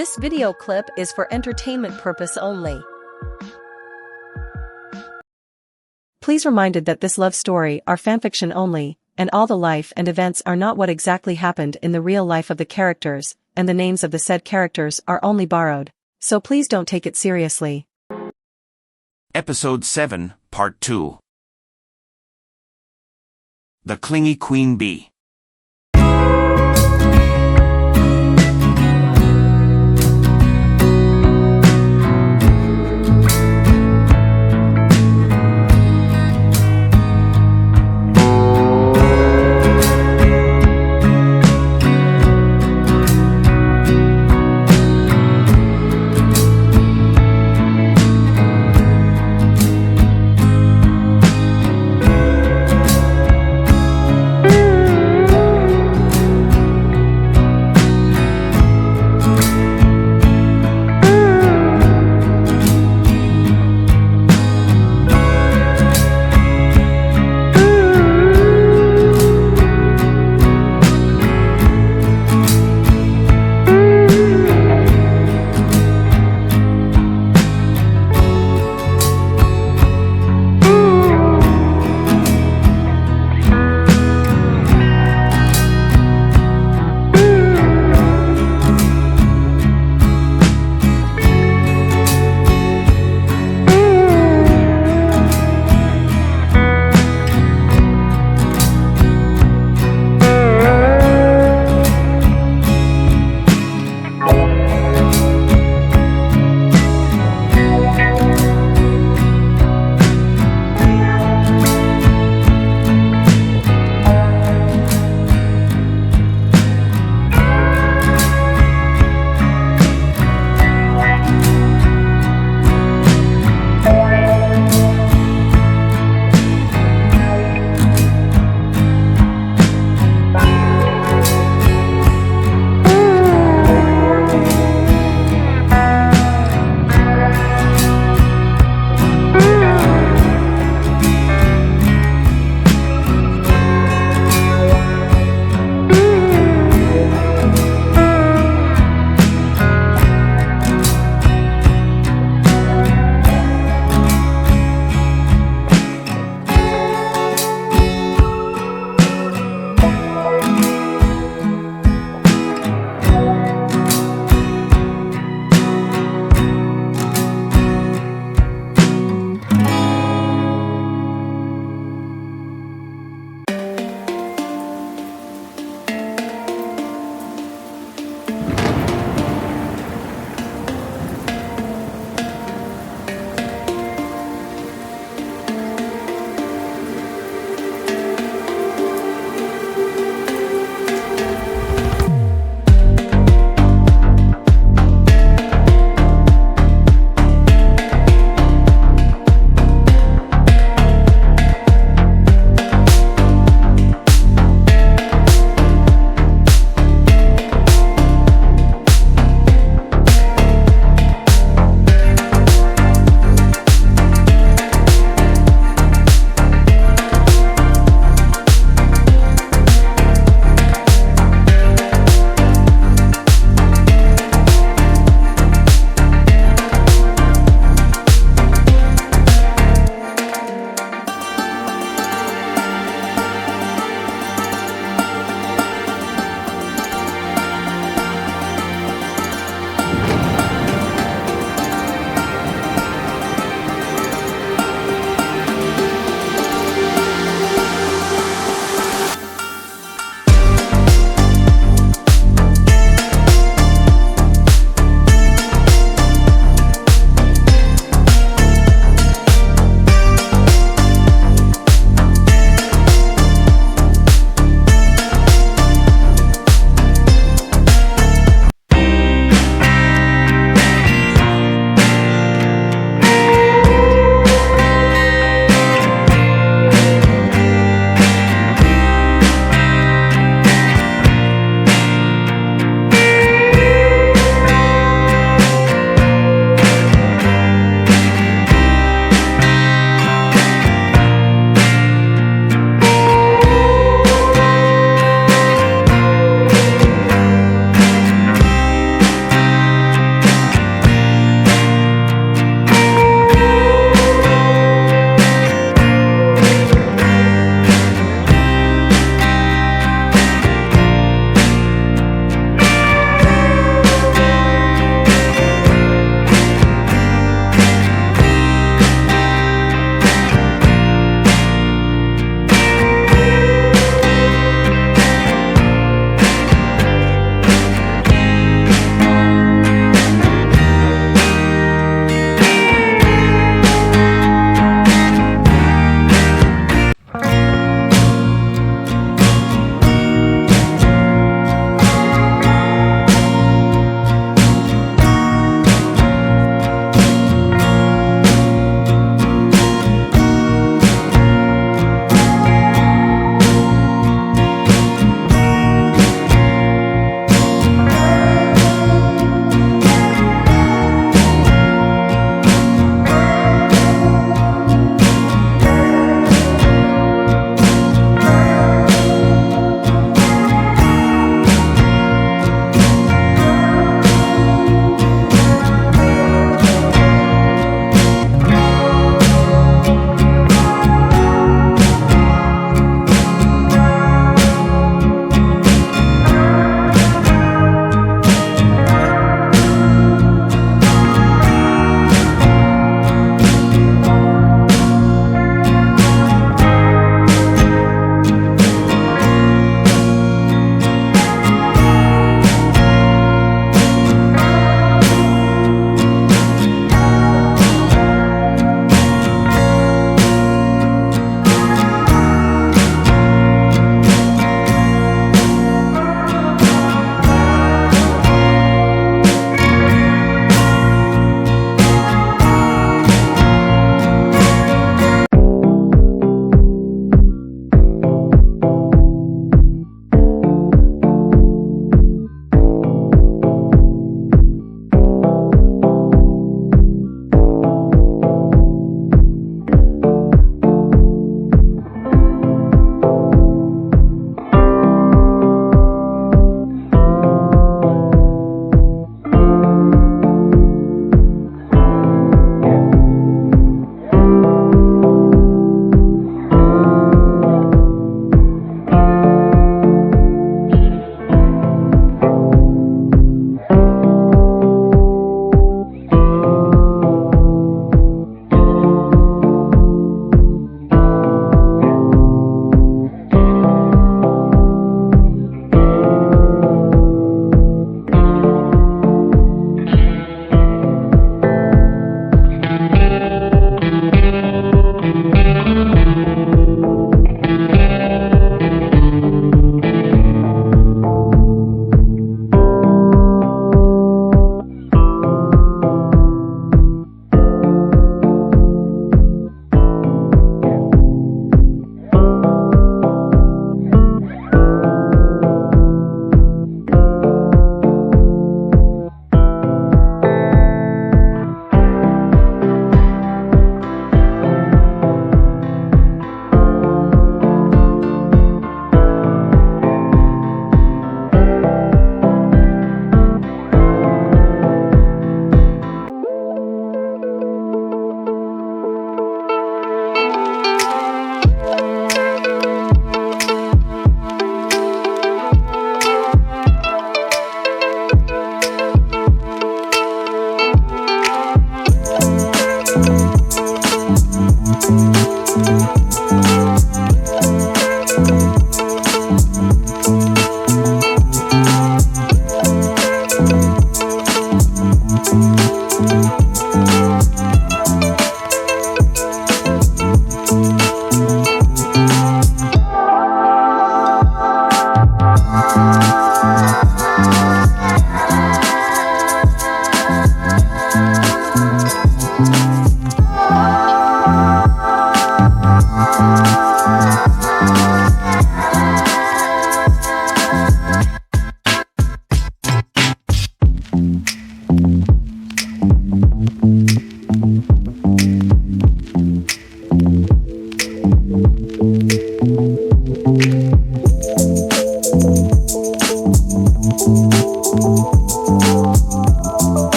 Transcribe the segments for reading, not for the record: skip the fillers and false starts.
This video clip is for entertainment purpose only. Please reminded that this love story are fanfiction only, and all the life and events are not what exactly happened in the real life of the characters, and the names of the said characters are only borrowed. So please don't take it seriously. Episode 7, Part 2. The Clingy Queen Bee.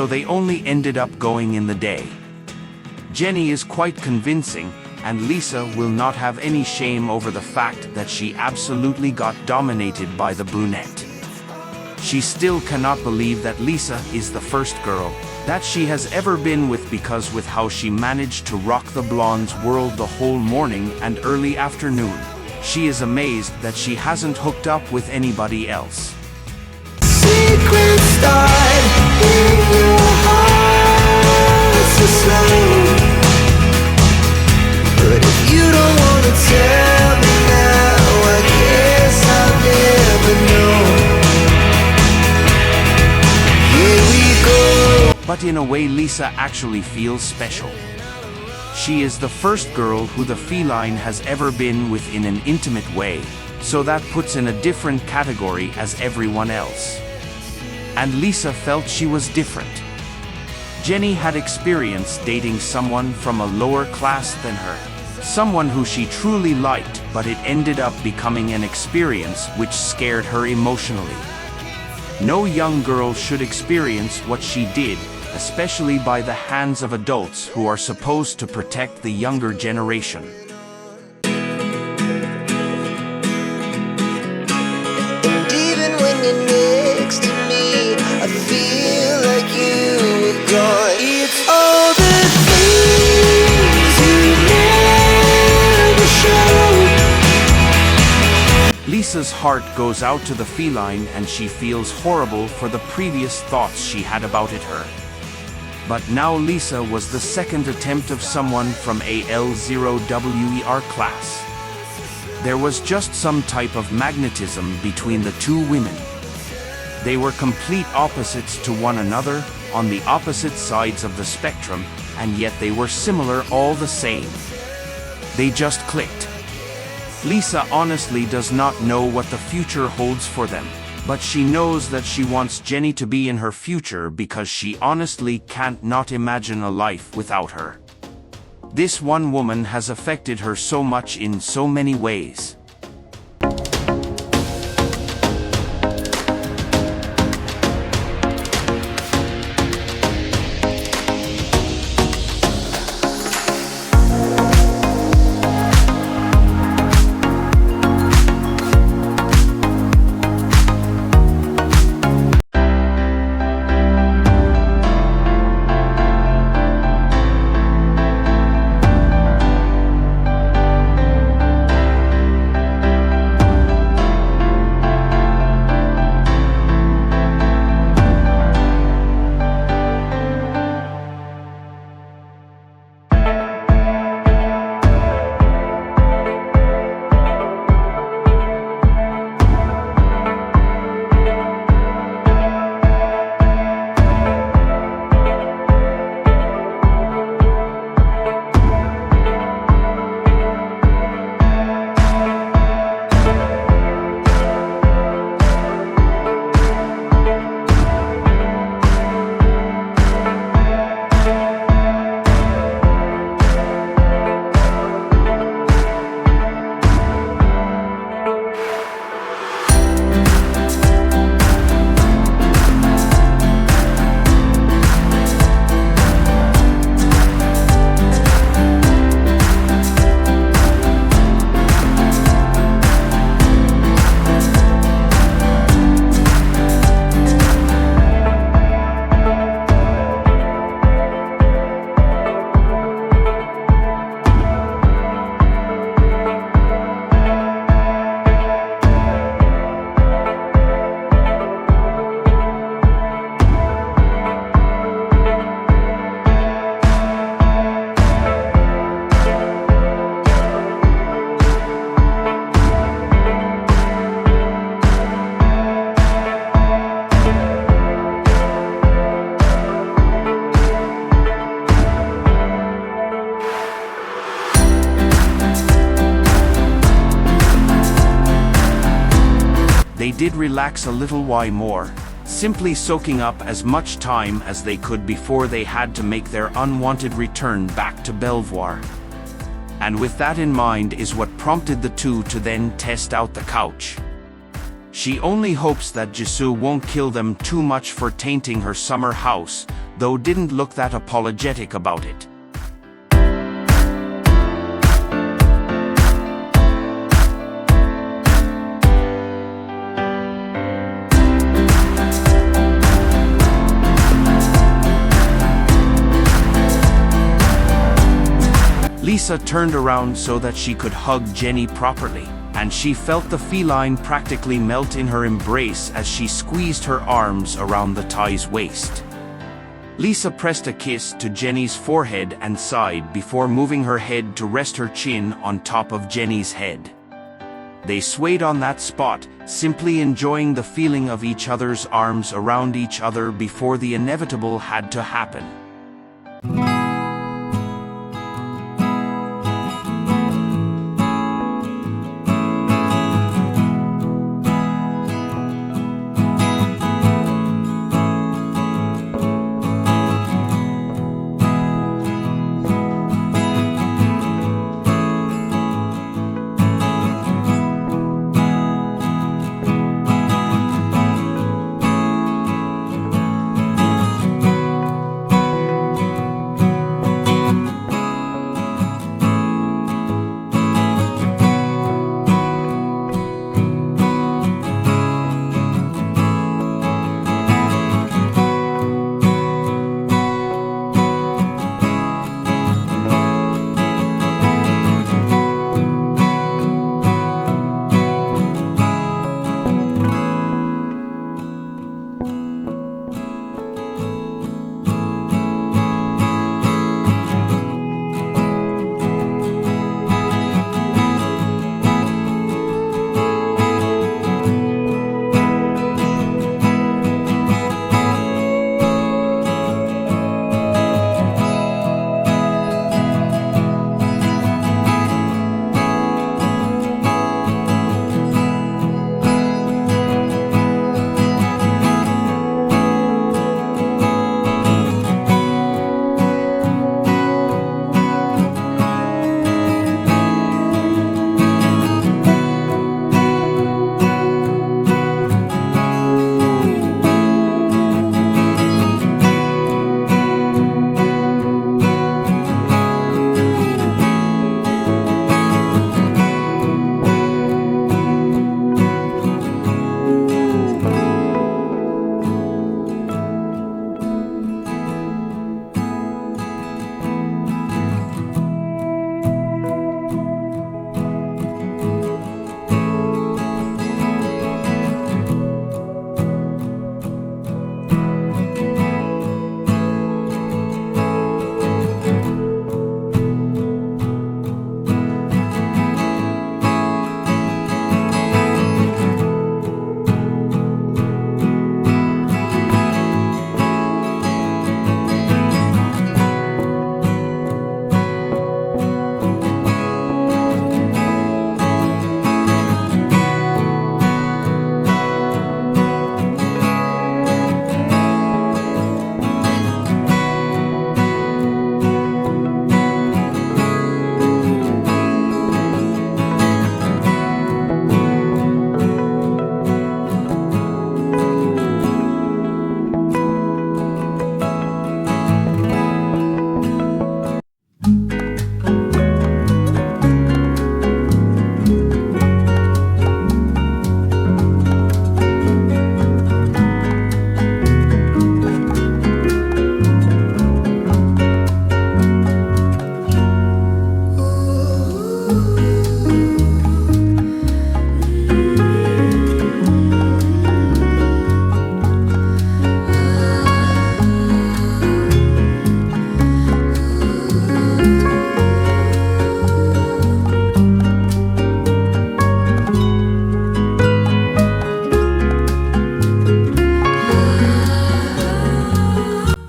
they only ended up going in the day. Jenny is quite convincing, and Lisa will not have any shame over the fact that she absolutely got dominated by the brunette. She still cannot believe that Lisa is the first girl that she has ever been with, because with how she managed to rock the blonde's world the whole morning and early afternoon, she is amazed that she hasn't hooked up with anybody else. Secret start in your heart so slow. But if you don't wanna tell me now, I guess I'll never know. Here we go. But in a way, Lisa actually feels special. She is the first girl who the feline has ever been with in an intimate way, so that puts in a different category as everyone else. And Lisa felt she was different. Jenny had experience dating someone from a lower class than her, someone who she truly liked, but it ended up becoming an experience which scared her emotionally. No young girl should experience what she did, especially by the hands of adults who are supposed to protect the younger generation. And even when you're next to me, I feel like you were gone. It's all the things you never show. Lisa's heart goes out to the feline, and she feels horrible for the previous thoughts she had about her. But now Lisa was the second attempt of someone from a L0WER class. There was just some type of magnetism between the two women. They were complete opposites to one another, on the opposite sides of the spectrum, and yet they were similar all the same. They just clicked. Lisa honestly does not know what the future holds for them, but she knows that she wants Jenny to be in her future because she honestly can't not imagine a life without her. This one woman has affected her so much in so many ways. They did relax a little while more, simply soaking up as much time as they could before they had to make their unwanted return back to Belvoir. And with that in mind is what prompted the two to then test out the couch. She only hopes that Jisoo won't kill them too much for tainting her summer house, though didn't look that apologetic about it. Lisa turned around so that she could hug Jenny properly, and she felt the feline practically melt in her embrace as she squeezed her arms around the Thai's waist. Lisa pressed a kiss to Jenny's forehead and sighed before moving her head to rest her chin on top of Jenny's head. They swayed on that spot, simply enjoying the feeling of each other's arms around each other before the inevitable had to happen.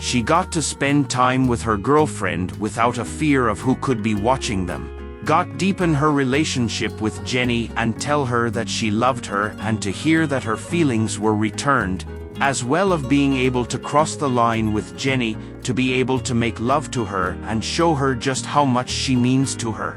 She got to spend time with her girlfriend without a fear of who could be watching them. Got deepen her relationship with Jenny and tell her that she loved her, and to hear that her feelings were returned, as well of being able to cross the line with Jenny, to be able to make love to her and show her just how much she means to her.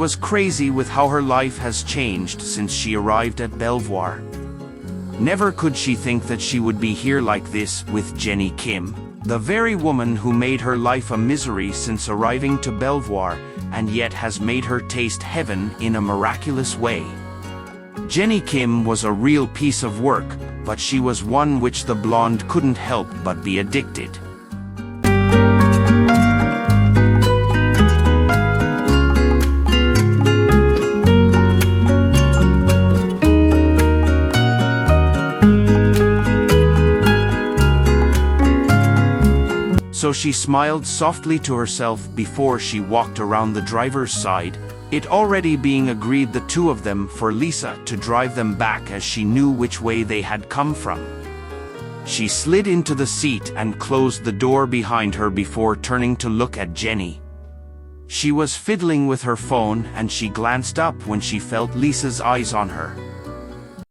was crazy with how her life has changed since she arrived at Belvoir. Never could she think that she would be here like this with Jenny Kim, the very woman who made her life a misery since arriving to Belvoir, and yet has made her taste heaven in a miraculous way. Jenny Kim was a real piece of work, but she was one which the blonde couldn't help but be addicted. So she smiled softly to herself before she walked around the driver's side, it already being agreed the two of them for Lisa to drive them back as she knew which way they had come from. She slid into the seat and closed the door behind her before turning to look at Jenny. She was fiddling with her phone and she glanced up when she felt Lisa's eyes on her.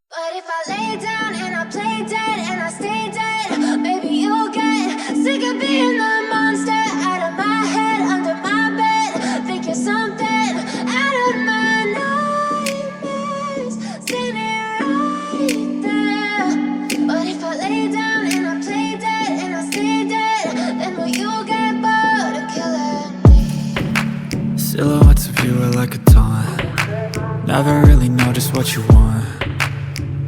But if I lay down and I play dead and I stay dead, maybe you'll get sick of being the monster out of my head, under my bed. Think you're something out of my nightmares, standing right there. But if I lay down and I play dead and I stay dead, then will you get bored of killing me? Silhouettes of you are like a taunt. Never really know just what you want.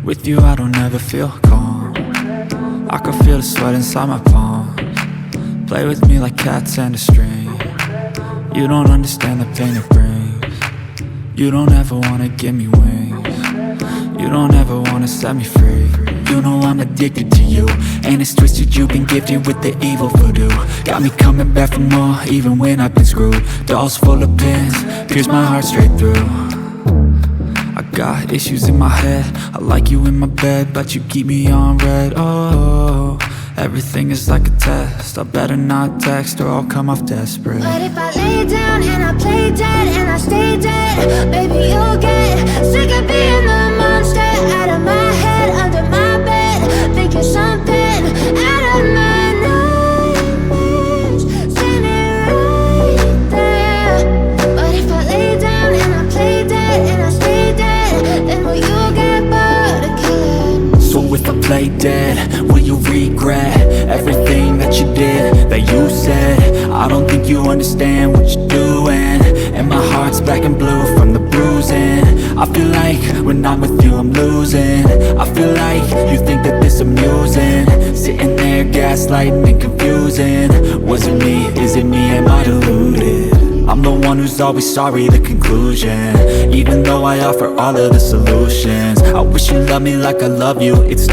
With you I don't ever feel calm. I can feel the sweat inside my palms. Play with me like cats and a string. You don't understand the pain it brings. You don't ever wanna give me wings. You don't ever wanna set me free. You know I'm addicted to you, and it's twisted, you've been gifted with the evil voodoo. Got me coming back for more, even when I've been screwed. Dolls full of pins, pierce my heart straight through. I got issues in my head, I like you in my bed, but you keep me on red. Oh, everything is like a test, I better not text or I'll come off desperate. But if I lay down and I play dead and I stay dead, maybe you'll get sick of being the monster out of my head, under my bed. Think you're something out of my nightmares, standing right there. But if I lay down and I play dead and I stay dead, then will you get bored of killing me? So if I play dead, will you regret everything that you did, that you said? I don't think you understand what you're doing, and my heart's black and blue from the bruising. I feel like when I'm with you I'm losing. I feel like you think that this amusing, sitting there gaslighting and confusing. Was it me? Is it me? Am I deluded? I'm the one who's always sorry, the conclusion. Even though I offer all of the solutions, I wish you loved me like I love you. It's